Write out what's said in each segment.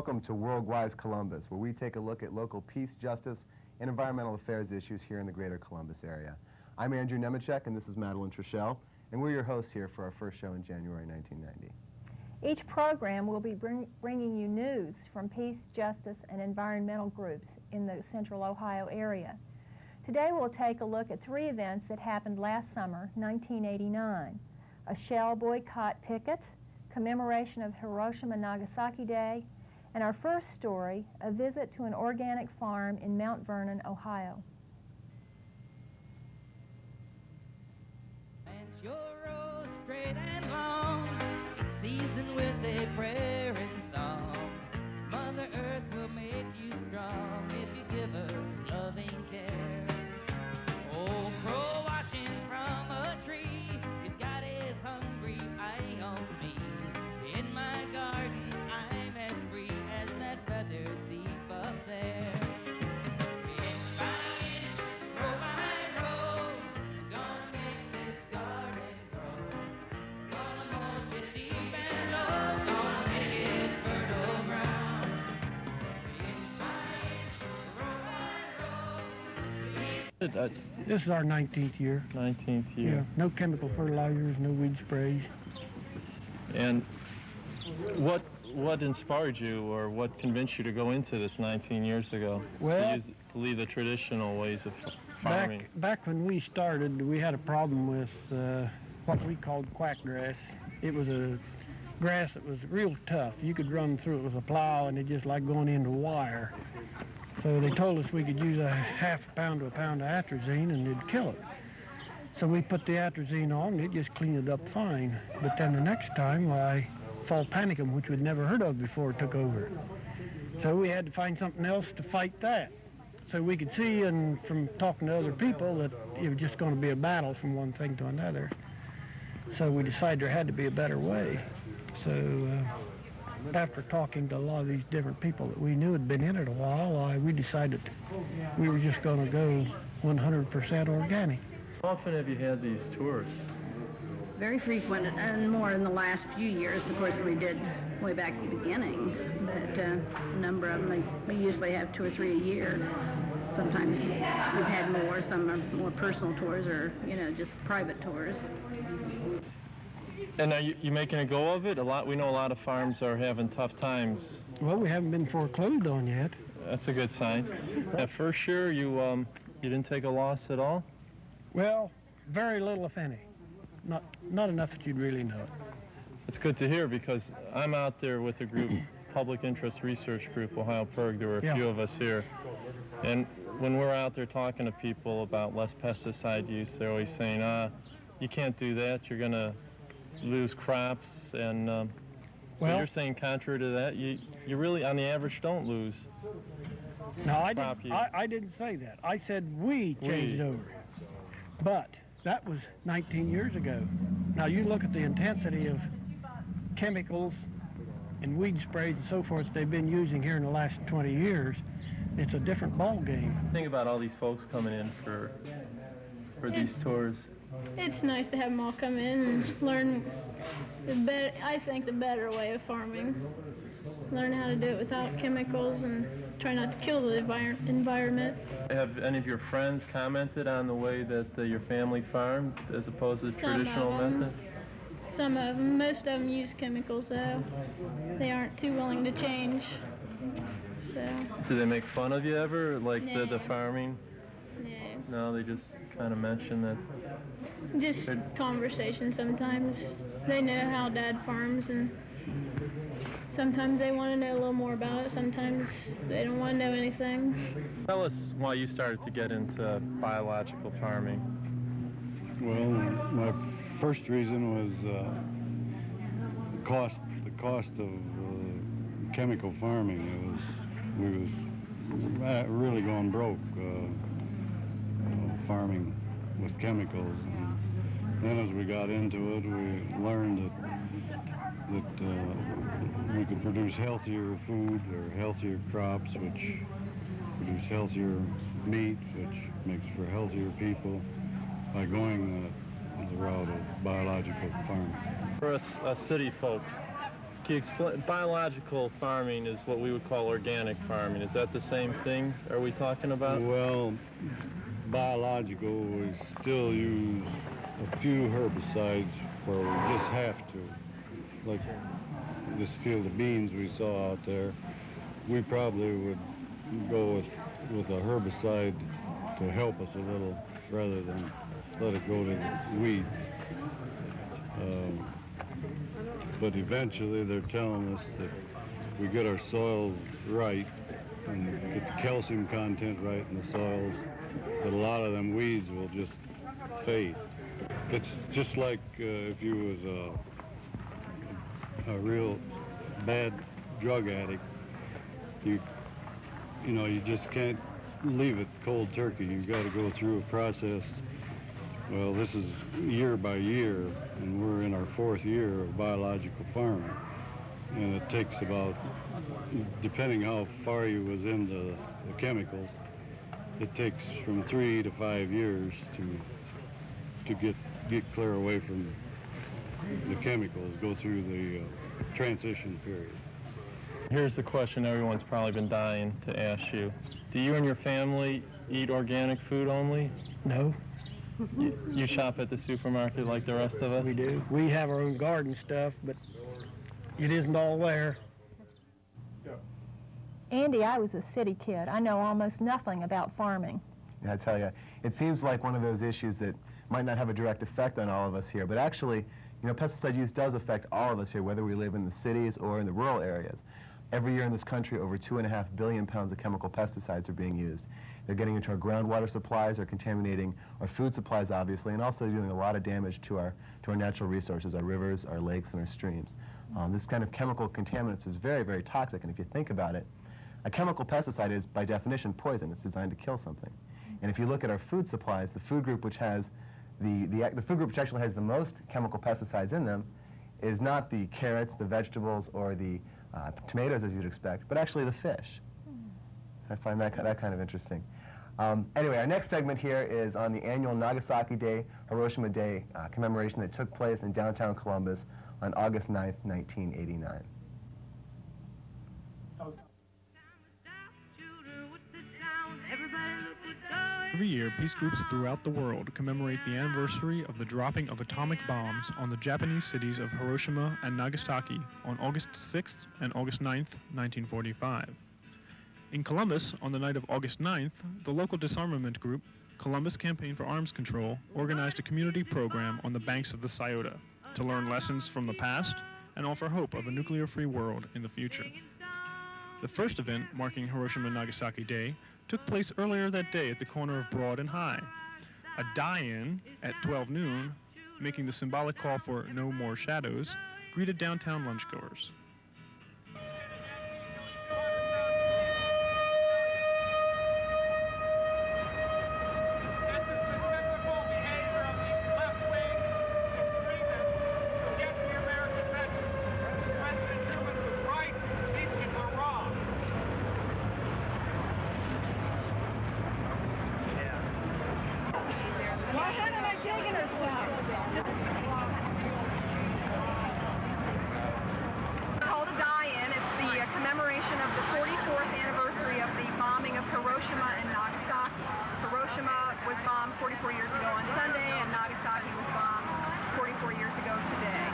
Welcome to Worldwise Columbus, where we take a look at local peace, justice, and environmental affairs issues here in the greater Columbus area. I'm Andrew Nemechek, and this is Madeline Trishelle, and we're your hosts here for our first show in January 1990. Each program will be bringing you news from peace, justice, and environmental groups in the central Ohio area. Today we'll take a look at three events that happened last summer, 1989. A shell boycott picket, commemoration of Hiroshima and Nagasaki Day, and our first story, a visit to an organic farm in Mount Vernon, Ohio. And your road straight and long, seasoned with a prayer and song. Mother Earth will make you strong if you give her loving care. Old crow watching from a tree, he's got his hungry eye on me. In my garden I'm as free as that feathered thief up there. Inch by inch, row by row, gonna make this garden grow. Gonna mulch it deep and low, gonna make it fertile ground. Inch by inch, row by row. This is our 19th year. 19th year. Yeah, no chemical fertilizers, no weed sprays. And what inspired you, or what convinced you to go into this 19 years ago? Well, to leave the traditional ways of farming. Back when we started, we had a problem with what we called quackgrass. It was a grass that was real tough. You could run through it with a plow, and it just like going into wire. So they told us we could use a half a pound to a pound of atrazine, and it'd kill it. So we put the atrazine on, and it just cleaned it up fine. But then the next time, fall panicum, which we'd never heard of before, took over. So we had to find something else to fight that. So we could see, and from talking to other people, that it was just going to be a battle from one thing to another. So we decided there had to be a better way. So after talking to a lot of these different people that we knew had been in it a while, we decided we were just going to go 100% organic. How often have you had these tours? Very frequent, and more in the last few years. Of course, we did way back at the beginning, but a number of them, we usually have 2 or 3 a year. Sometimes we've had more. Some are more personal tours, or just private tours. And are you making a go of it? We know a lot of farms are having tough times. Well, we haven't been foreclosed on yet. That's a good sign. That first year, you didn't take a loss at all? Well, very little, if any. Not enough that you'd really know it. It's good to hear, because I'm out there with a group, Public Interest Research Group, Ohio PIRG. There were a few of us here. And when we're out there talking to people about less pesticide use, they're always saying, you can't do that. You're going to lose crops. And well, you're saying contrary to that, you really, on the average, don't lose. No, I didn't say that. I said we changed over. But that was 19 years ago. Now you look at the intensity of chemicals and weed sprays and so forth they've been using here in the last 20 years. It's a different ball game. Think about all these folks coming in for these tours. It's nice to have them all come in and learn the better way of farming. Learn how to do it without chemicals and try not to kill the environment. Have any of your friends commented on the way that your family farmed as opposed to the traditional method? Some of them. Most of them use chemicals, though. They aren't too willing to change. So. Do they make fun of you ever, like the farming? No. No, they just kind of mention that. Just conversation sometimes. They know how Dad farms, and sometimes they want to know a little more about it. Sometimes they don't want to know anything. Tell us why you started to get into biological farming. Well, my first reason was the cost of chemical farming. We was really going broke farming with chemicals. And then as we got into it, we learned that we could produce healthier food or healthier crops, which produce healthier meat, which makes for healthier people by going the route of biological farming. For us city folks, Can you explain? Biological farming is what we would call organic farming. Is that the same thing? Are we talking about? Well, biological, we still use a few herbicides where we just have to. Like this field of beans we saw out there, we probably would go with a herbicide to help us a little rather than let it go to the weeds. But eventually they're telling us that we get our soils right and get the calcium content right in the soils, that a lot of them weeds will just fade. It's just like if you was a real bad drug addict, you know, you just can't leave it cold turkey. You've got to go through a process. Well, this is year by year, and we're in our 4th year of biological farming. And it takes about, depending how far you was into the chemicals, it takes from 3 to 5 years to get clear away from the chemicals, go through the transition period. Here's the question everyone's probably been dying to ask you. Do you and your family eat organic food only? No, You shop at the supermarket like the rest of us? we do. We have our own garden stuff, but it isn't all there. Andy, I was a city kid. I know almost nothing about farming. Yeah, I tell you, it seems like one of those issues that might not have a direct effect on all of us here, but actually, you know, pesticide use does affect all of us here, whether we live in the cities or in the rural areas. Every year in this country, over 2.5 billion pounds of chemical pesticides are being used. They're getting into our groundwater supplies, they're contaminating our food supplies, obviously, and also doing a lot of damage to our natural resources, our rivers, our lakes, and our streams. This kind of chemical contaminants is very, very toxic, and if you think about it, a chemical pesticide is, by definition, poison. It's designed to kill something. And if you look at our food supplies, the food group which has the food group which actually has the most chemical pesticides in them is not the carrots, the vegetables, or the tomatoes, as you'd expect, but actually the fish. I find that kind of interesting. Anyway, our next segment here is on the annual Nagasaki Day, Hiroshima Day commemoration that took place in downtown Columbus on August 9th, 1989. Every year, peace groups throughout the world commemorate the anniversary of the dropping of atomic bombs on the Japanese cities of Hiroshima and Nagasaki on August 6th and August 9th, 1945. In Columbus, on the night of August 9th, the local disarmament group, Columbus Campaign for Arms Control, organized a community program on the banks of the Scioto to learn lessons from the past and offer hope of a nuclear-free world in the future. The first event, marking Hiroshima-Nagasaki Day, took place earlier that day at the corner of Broad and High. A die-in at 12 noon, making the symbolic call for no more shadows, greeted downtown lunchgoers. Called a die-in. It's the commemoration of the 44th anniversary of the bombing of Hiroshima and Nagasaki. Hiroshima was bombed 44 years ago on Sunday, and Nagasaki was bombed 44 years ago today.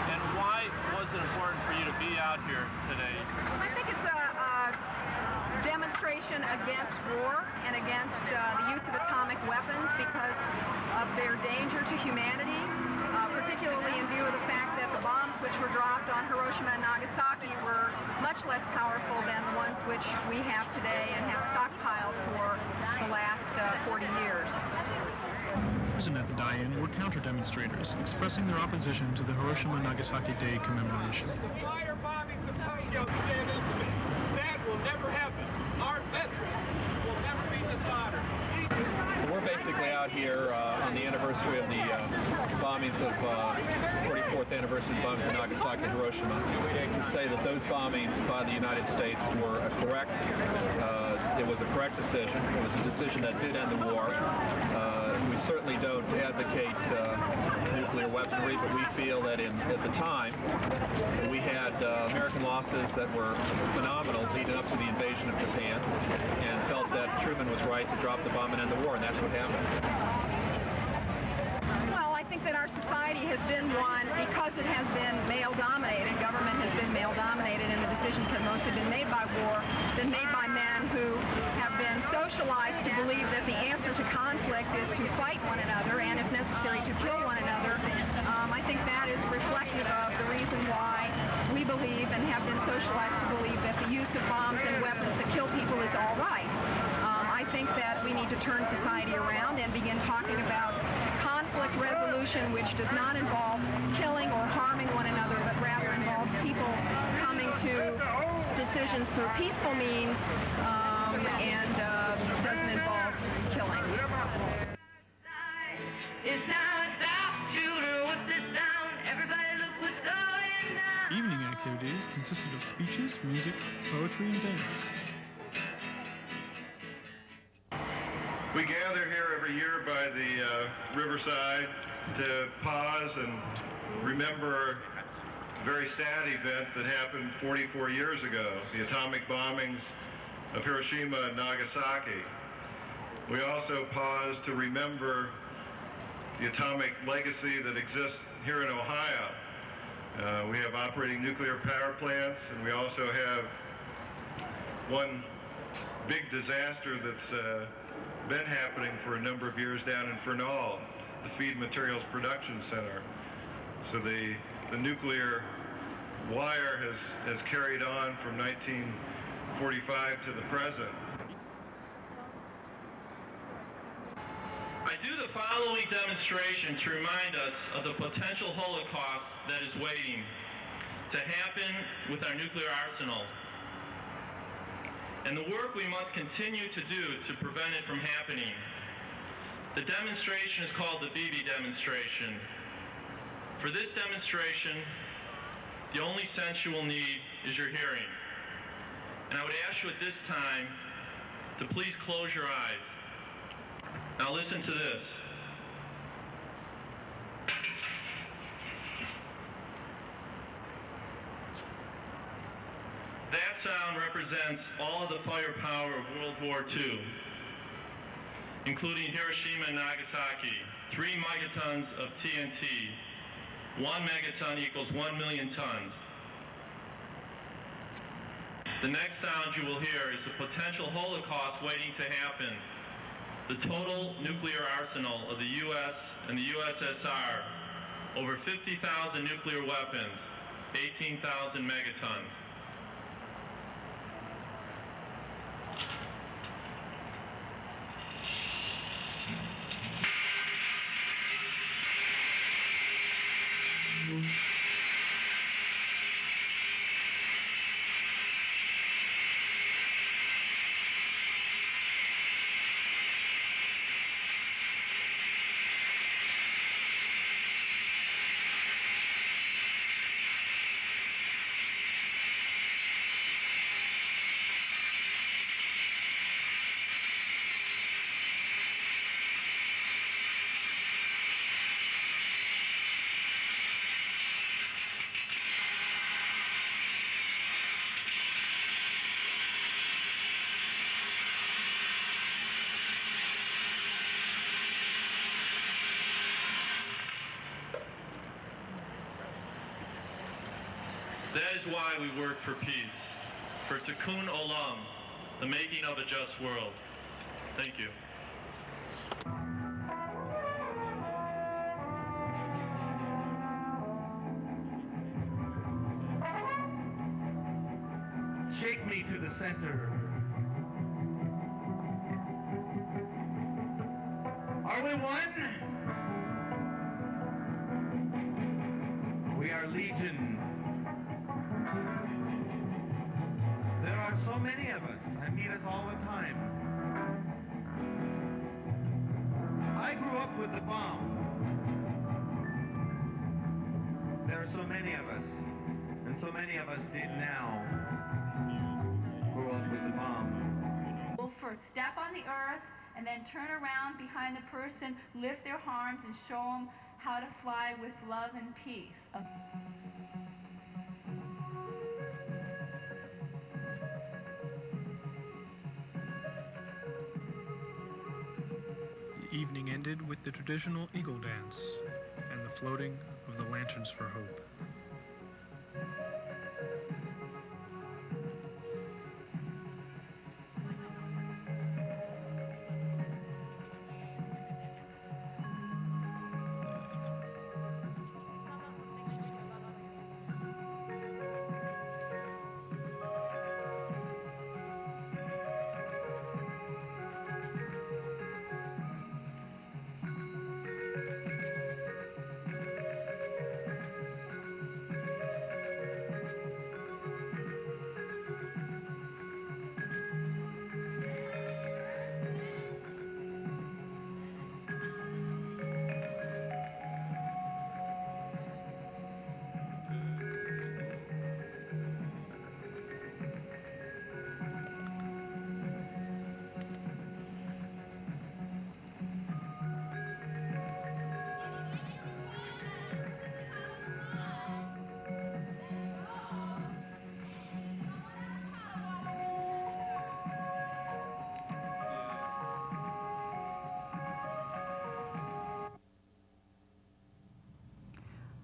And why was it important for you to be out here today? I think it's a demonstration against war and against the use of atomic weapons because of their danger to humanity, particularly in view of the fact that the bombs which were dropped on Hiroshima and Nagasaki were much less powerful than the ones which we have today and have stockpiled for the last 40 years. Present at the die-in were counter-demonstrators expressing their opposition to the Hiroshima-Nagasaki Day commemoration. Fire bombings of Tokyo today in infamy. That will never happen. Our veterans will never be dishonored. We're basically out here on the anniversary of the bombings of 44th anniversary of the bombings of Nagasaki and Hiroshima to say that those bombings by the United States were it was a correct decision. It was a decision that did end the war. we certainly don't advocate nuclear weaponry, but we feel that at the time we had American losses that were phenomenal leading up to the invasion of Japan, and felt that Truman was right to drop the bomb and end the war, and that's what happened. Well, I think that our society has been one, because it has been male-dominated, government has been male-dominated, and the decisions have mostly been made by war, been made by men who have been socialized to believe that the answer to conflict is to fight one another, and if necessary, to kill one another. I think that is reflective of the reason why we believe and have been socialized to believe that the use of bombs and weapons that kill people is all right. I think that we need to turn society around and begin talking about conflict resolution, which does not involve killing or harming one another, but rather involves people coming to decisions through peaceful means and doesn't involve killing. It's now a stop, shooter, what's this sound? Everybody look what's going down. Evening activities consisted of speeches, music, poetry, and dance. We gather here every year by the riverside to pause and remember a very sad event that happened 44 years ago, the atomic bombings of Hiroshima and Nagasaki. We also pause to remember the atomic legacy that exists here in Ohio. We have operating nuclear power plants, and we also have one big disaster that's been happening for a number of years down in Fernald, the Feed Materials Production Center. So the nuclear wire has carried on from 1945 to the present. I do the following demonstration to remind us of the potential Holocaust that is waiting to happen with our nuclear arsenal, and the work we must continue to do to prevent it from happening. The demonstration is called the BB demonstration. For this demonstration, the only sense you will need is your hearing. And I would ask you at this time to please close your eyes. Now listen to this. That sound represents all of the firepower of World War II, including Hiroshima and Nagasaki. 3 megatons of TNT. 1 megaton equals 1 million tons. The next sound you will hear is the potential Holocaust waiting to happen. The total nuclear arsenal of the U.S. and the USSR, over 50,000 nuclear weapons, 18,000 megatons. That is why we work for peace, for Tikkun Olam, the making of a just world. Thank you. Shake me to the center. Are we one? We are legion. There are so many of us. I meet us all the time. I grew up with the bomb. There are so many of us, and so many of us did now grow up with the bomb. We'll first step on the earth, and then turn around behind the person, lift their arms, and show them how to fly with love and peace. The evening ended with the traditional eagle dance and the floating of the lanterns for hope.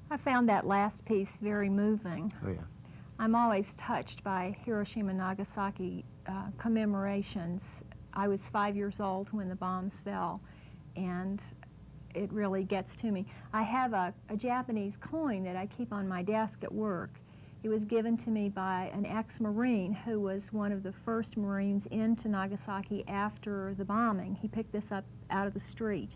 I found that last piece very moving. Oh, yeah. I'm always touched by Hiroshima and Nagasaki commemorations. I was 5 years old when the bombs fell, and it really gets to me. I have a Japanese coin that I keep on my desk at work. It was given to me by an ex-Marine who was one of the first Marines into Nagasaki after the bombing. He picked this up out of the street.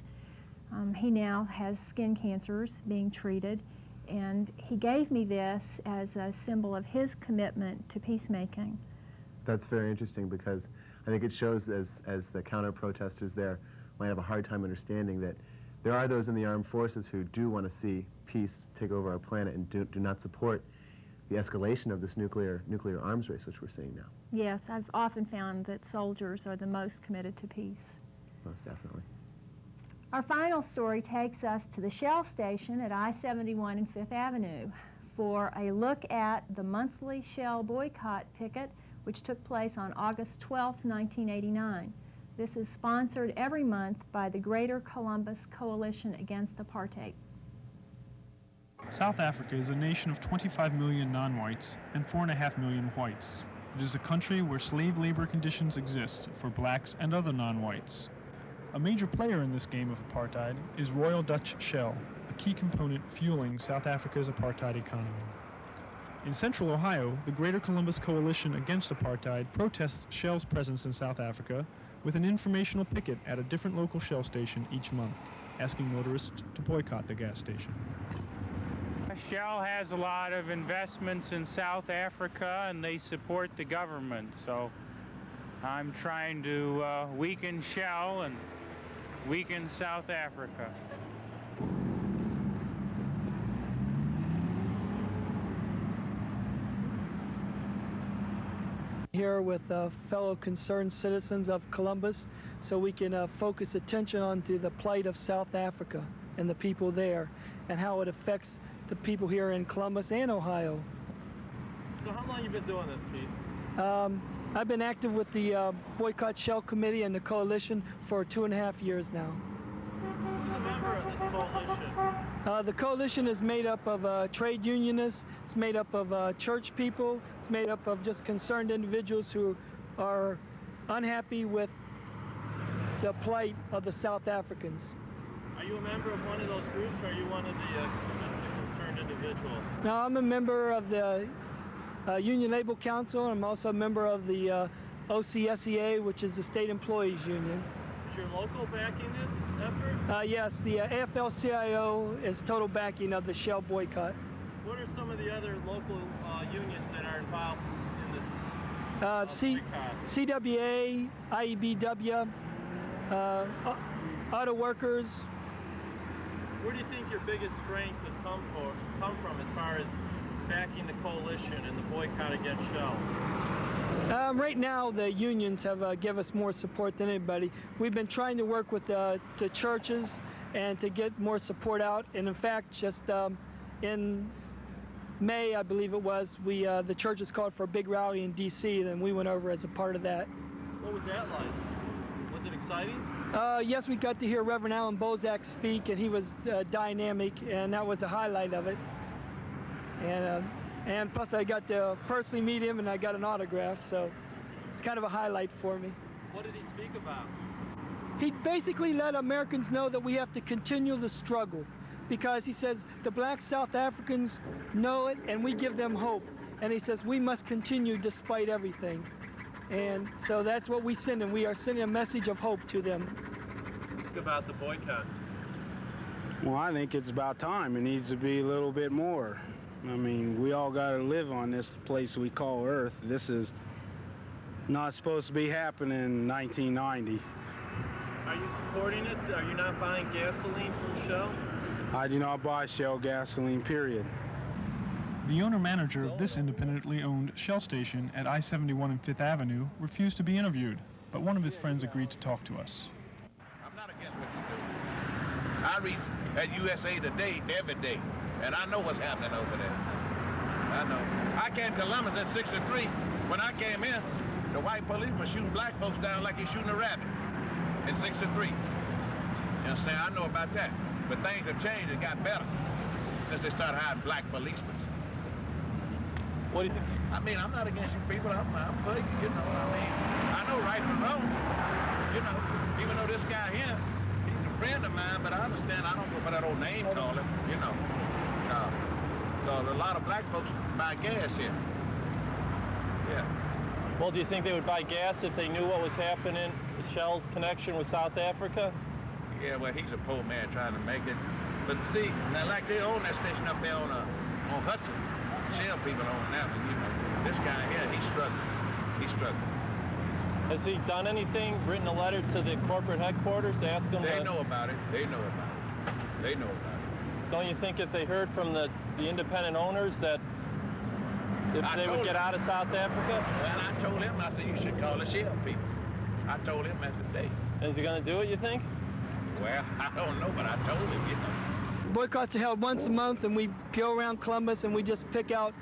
He now has skin cancers being treated, and he gave me this as a symbol of his commitment to peacemaking. That's very interesting because I think it shows as the counter-protesters there might have a hard time understanding that there are those in the armed forces who do want to see peace take over our planet and do not support the escalation of this nuclear arms race, which we're seeing now. Yes, I've often found that soldiers are the most committed to peace. Most definitely. Our final story takes us to the Shell station at I-71 and 5th Avenue for a look at the monthly Shell boycott picket, which took place on August 12, 1989. This is sponsored every month by the Greater Columbus Coalition Against Apartheid. South Africa is a nation of 25 million non-whites and 4.5 million whites. It is a country where slave labor conditions exist for blacks and other non-whites. A major player in this game of apartheid is Royal Dutch Shell, a key component fueling South Africa's apartheid economy. In central Ohio, the Greater Columbus Coalition Against Apartheid protests Shell's presence in South Africa with an informational picket at a different local Shell station each month, asking motorists to boycott the gas station. Shell has a lot of investments in South Africa and they support the government, so I'm trying to weaken Shell and weaken South Africa. Here with fellow concerned citizens of Columbus so we can focus attention onto the plight of South Africa and the people there and how it affects the people here in Columbus and Ohio. So how long have you been doing this, Pete? I've been active with the Boycott Shell Committee and the coalition for 2.5 years now. Who's a member of this coalition? The coalition is made up of trade unionists, it's made up of church people, it's made up of just concerned individuals who are unhappy with the plight of the South Africans. Are you a member of one of those groups, or are you one of the just a concerned individual? No, I'm a member of the Union Labor Council, and I'm also a member of the OCSEA, which is the State Employees Union. Is your local backing this effort? Yes, the AFL-CIO is total backing of the Shell boycott. What are some of the other local unions that are involved in this boycott? CWA, IEBW, auto workers. Where do you think your biggest strength has come from as far as backing the coalition and the boycott against Shell? Right now, the unions have given us more support than anybody. We've been trying to work with the churches and to get more support out. And in fact, just in May, I believe it was, the churches called for a big rally in D.C. and we went over as a part of that. What was that like? Was it exciting? Yes, we got to hear Reverend Alan Bozak speak, and he was dynamic, and that was a highlight of it. And plus, I got to personally meet him, and I got an autograph, so it's kind of a highlight for me. What did he speak about? He basically let Americans know that we have to continue the struggle, because he says the black South Africans know it, and we give them hope. And he says we must continue despite everything. And so that's what we send them. We are sending a message of hope to them. It's about the boycott. Well, I think it's about time. It needs to be a little bit more. I mean, we all got to live on this place we call Earth. This is not supposed to be happening in 1990. Are you supporting it? Are you not buying gasoline from Shell? I do not buy Shell gasoline, period. The owner-manager of this independently owned Shell station at I-71 and 5th Avenue refused to be interviewed, but one of his friends agreed to talk to us. I'm not against what you do. I read at USA Today every day, and I know what's happening over there. I know. I came to Columbus at 6 or 3. When I came in, the white police was shooting black folks down like he's shooting a rabbit in 6 or 3. You understand? I know about that. But things have changed and got better since they started hiring black policemen. What do you think? I mean, I'm not against you people. I'm for you, you know. I mean, I know right from wrong. You know, even though this guy here, he's a friend of mine, but I understand I don't go for that old name calling, you know. So a lot of black folks buy gas here. Yeah. Well, do you think they would buy gas if they knew what was happening with Shell's connection with South Africa? Yeah, well, he's a poor man trying to make it. But see, now, like they own that station up there on Hudson. Shell people own that one, you know. This guy here, he's struggling. He's struggling. Has he done anything, written a letter to the corporate headquarters to ask them? They know about it. They know about it. They know about it. Don't you think if they heard from the independent owners that if they would get out of South Africa? Well, I told him, I said, you should call the Shell people. I told him that today. Is he going to do it, you think? Well, I don't know, but I told him, you know. Boycotts are held once a month, and we go around Columbus and we just pick out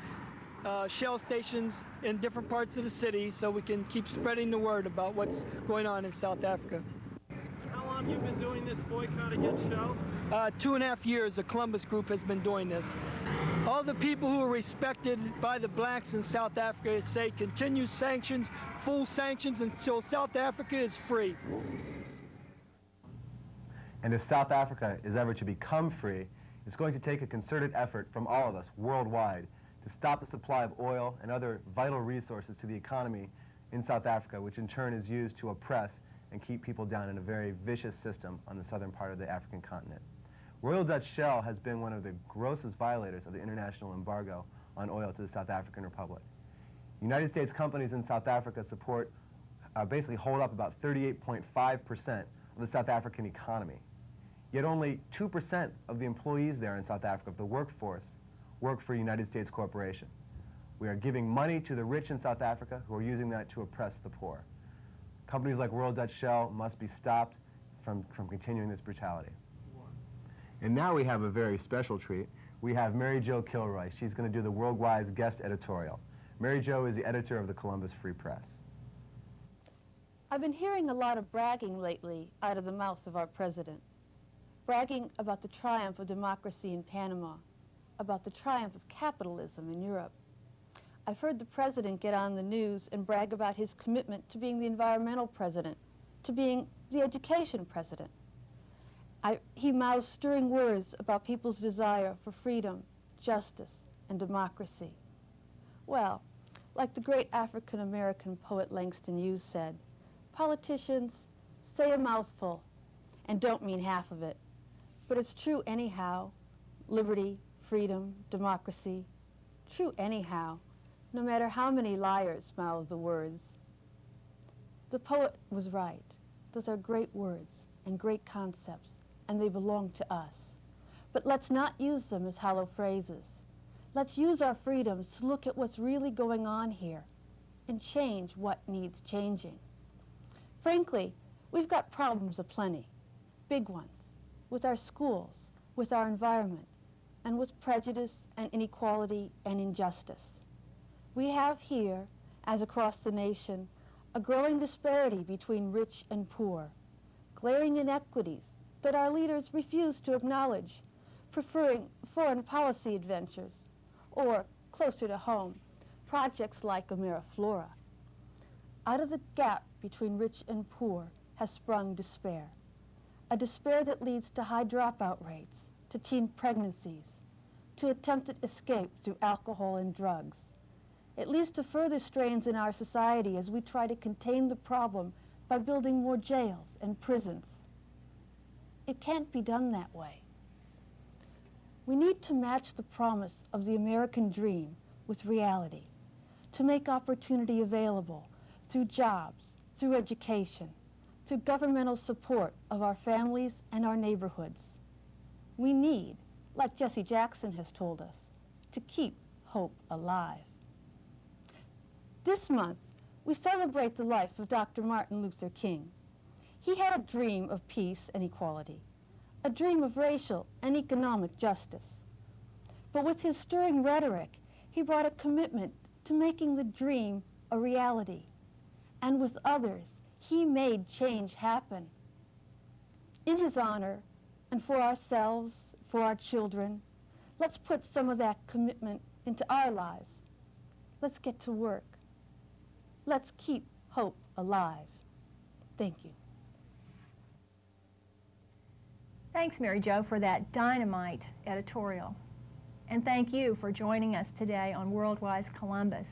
Shell stations in different parts of the city so we can keep spreading the word about what's going on in South Africa. How long have you been doing this boycott against Shell? 2.5 years the Columbus group has been doing this. All the people who are respected by the blacks in South Africa say continue sanctions, full sanctions until South Africa is free. And if South Africa is ever to become free, it's going to take a concerted effort from all of us worldwide to stop the supply of oil and other vital resources to the economy in South Africa, which in turn is used to oppress and keep people down in a very vicious system on the southern part of the African continent. Royal Dutch Shell has been one of the grossest violators of the international embargo on oil to the South African Republic. United States companies in South Africa basically hold up about 38.5% of the South African economy. Yet only 2% of the employees there in South Africa, of the workforce, work for a United States corporation. We are giving money to the rich in South Africa who are using that to oppress the poor. Companies like Royal Dutch Shell must be stopped from continuing this brutality. And now we have a very special treat. We have Mary Jo Kilroy. She's going to do the Worldwise guest editorial. Mary Jo is the editor of the Columbus Free Press. I've been hearing a lot of bragging lately out of the mouth of our president. Bragging about the triumph of democracy in Panama, about the triumph of capitalism in Europe. I've heard the president get on the news and brag about his commitment to being the environmental president, to being the education president. He mouths stirring words about people's desire for freedom, justice, and democracy. Well, like the great African-American poet Langston Hughes said, politicians say a mouthful and don't mean half of it. But it's true anyhow. Liberty, freedom, democracy. True anyhow, no matter how many liars mouth the words. The poet was right. Those are great words and great concepts, and they belong to us. But let's not use them as hollow phrases. Let's use our freedoms to look at what's really going on here. and change what needs changing. Frankly, we've got problems aplenty, big ones, with our schools, with our environment, and with prejudice and inequality and injustice. We have here, as across the nation, a growing disparity between rich and poor, glaring inequities that our leaders refuse to acknowledge, preferring foreign policy adventures, or, closer to home, projects like AmeriFlora. Out of the gap between rich and poor has sprung despair, a despair that leads to high dropout rates, to teen pregnancies, to attempted escape through alcohol and drugs. It leads to further strains in our society as we try to contain the problem by building more jails and prisons. It can't be done that way. We need to match the promise of the American dream with reality, to make opportunity available through jobs, through education, through governmental support of our families and our neighborhoods. We need, like Jesse Jackson has told us, to keep hope alive. This month, we celebrate the life of Dr. Martin Luther King. He had a dream of peace and equality, a dream of racial and economic justice. But with his stirring rhetoric, he brought a commitment to making the dream a reality. And with others, he made change happen. In his honor, and for ourselves, for our children, let's put some of that commitment into our lives. Let's get to work. Let's keep hope alive. Thank you. Thanks, Mary Jo, for that dynamite editorial. And thank you for joining us today on Worldwise Columbus.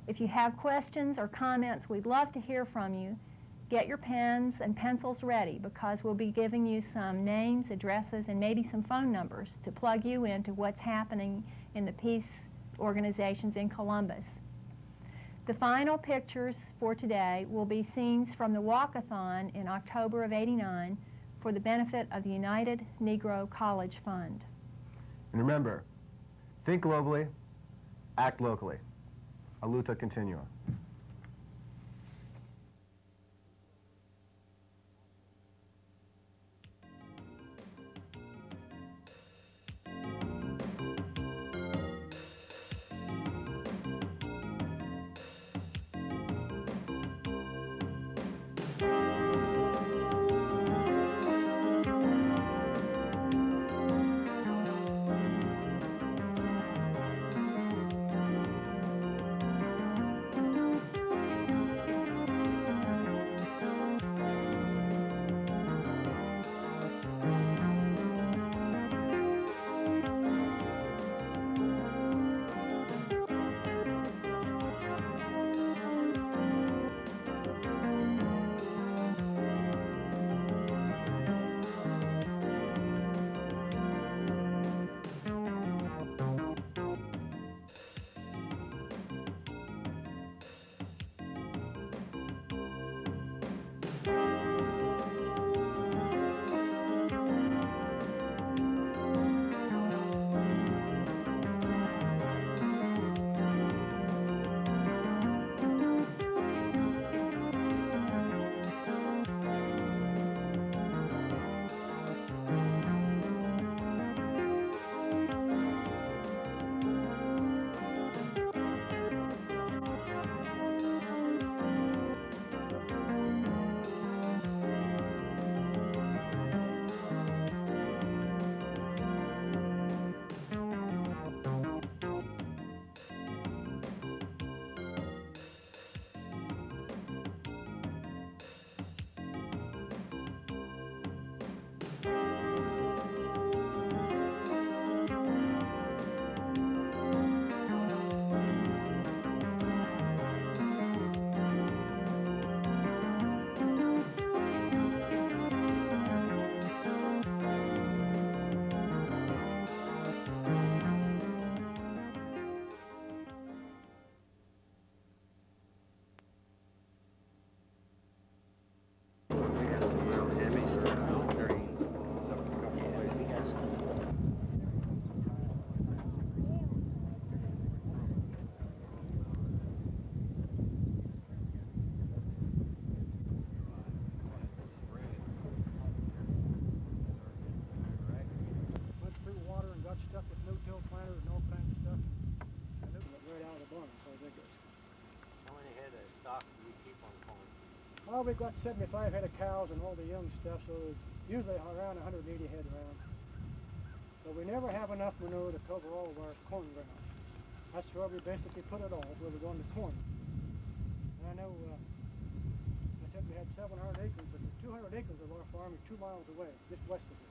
If you have questions or comments, we'd love to hear from you. Get your pens and pencils ready, because we'll be giving you some names, addresses, and maybe some phone numbers to plug you into what's happening in the peace organizations in Columbus. The final pictures for today will be scenes from the walkathon in October of '89 for the benefit of the United Negro College Fund. And remember, think globally, act locally. Aluta continua. Well, we've got 75 head of cows and all the young stuff, so there's usually around 180 head around. But we never have enough manure to cover all of our corn ground. That's where we basically put it all, where we're going to corn. And I know, I said we had 700 acres, but the 200 acres of our farm is 2 miles away, just west of it.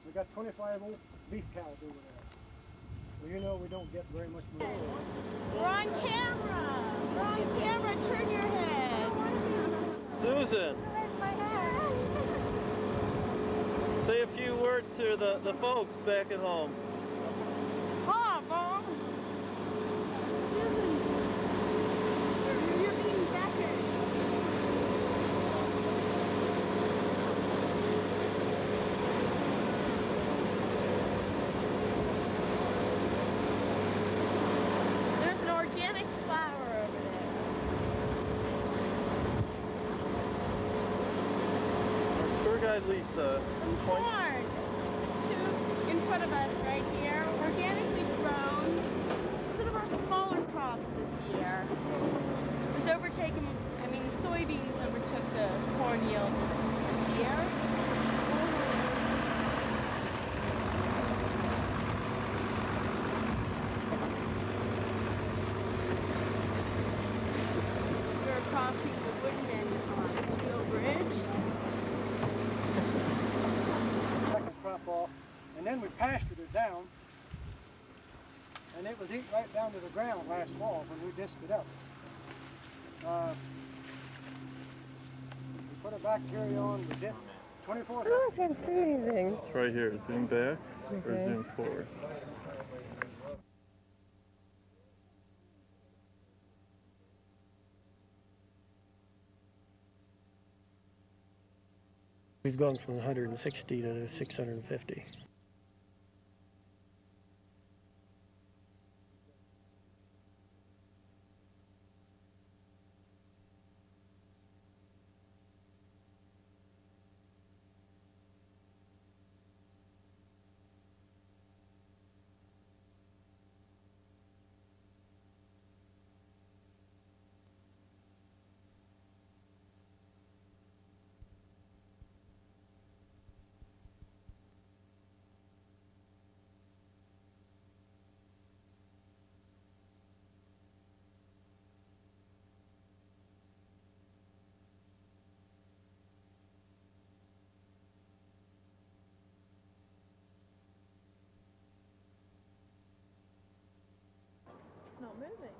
We got 25 old beef cows over there. So you know we don't get very much manure. We're on camera! We're on camera, turn your head! Susan! Say a few words to the folks back at home. Hi, Mom! Susan, you're being beckoned. There's an organic flower over there. Our tour guide Lisa points. Corn. Two in front of us right here, organically grown. Sort of our smaller crops this year. It was overtaken, I mean, soybeans overtook the corn yield this year. We're crossing the wooden end on Steel Bridge. Second crop off, and then we pastured it down, and it was eaten right down to the ground last fall when we disked it up. We put a bacteria on, we dipped 24 I can't see anything. It's right here. Zoom back or Okay. zoom forward. We've gone from 160 to 650. Not moving.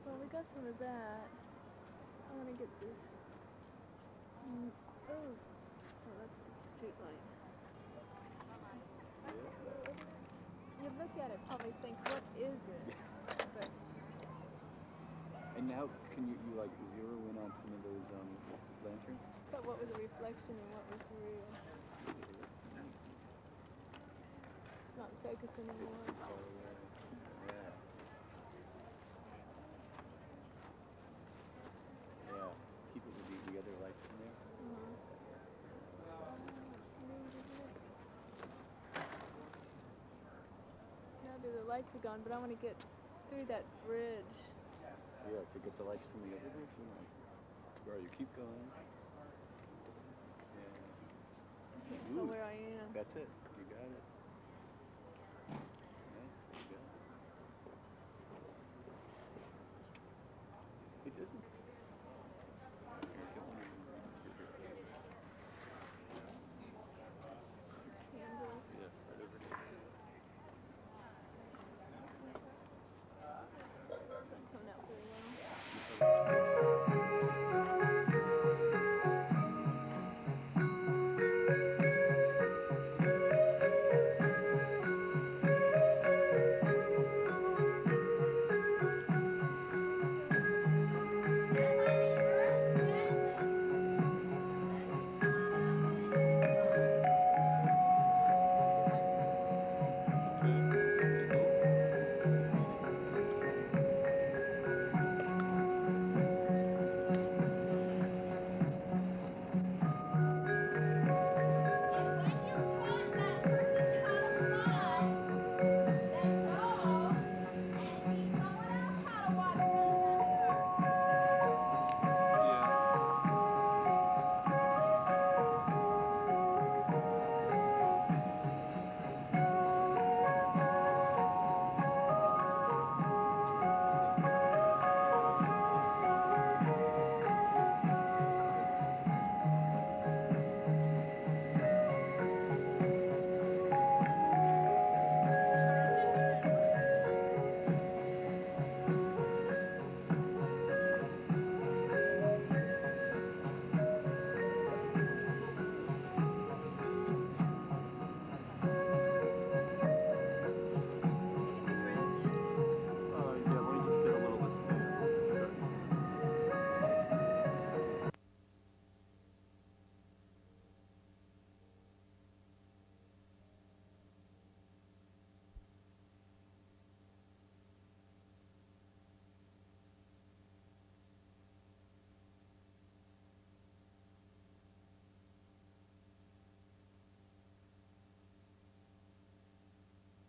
Well, we got some of that. I want to get this. Oh, that's the street light. You look at it, probably think, what is it? But And now, can you like zero in on some of those lanterns? but what was a reflection and what was real? Not focus anymore. Yeah. Keep it with the other lights in there. Now the lights are gone, but I want to get through that bridge. Yeah, to get the lights from the other direction. Bro, you keep going. I can't tell where I am. That's it. You got it.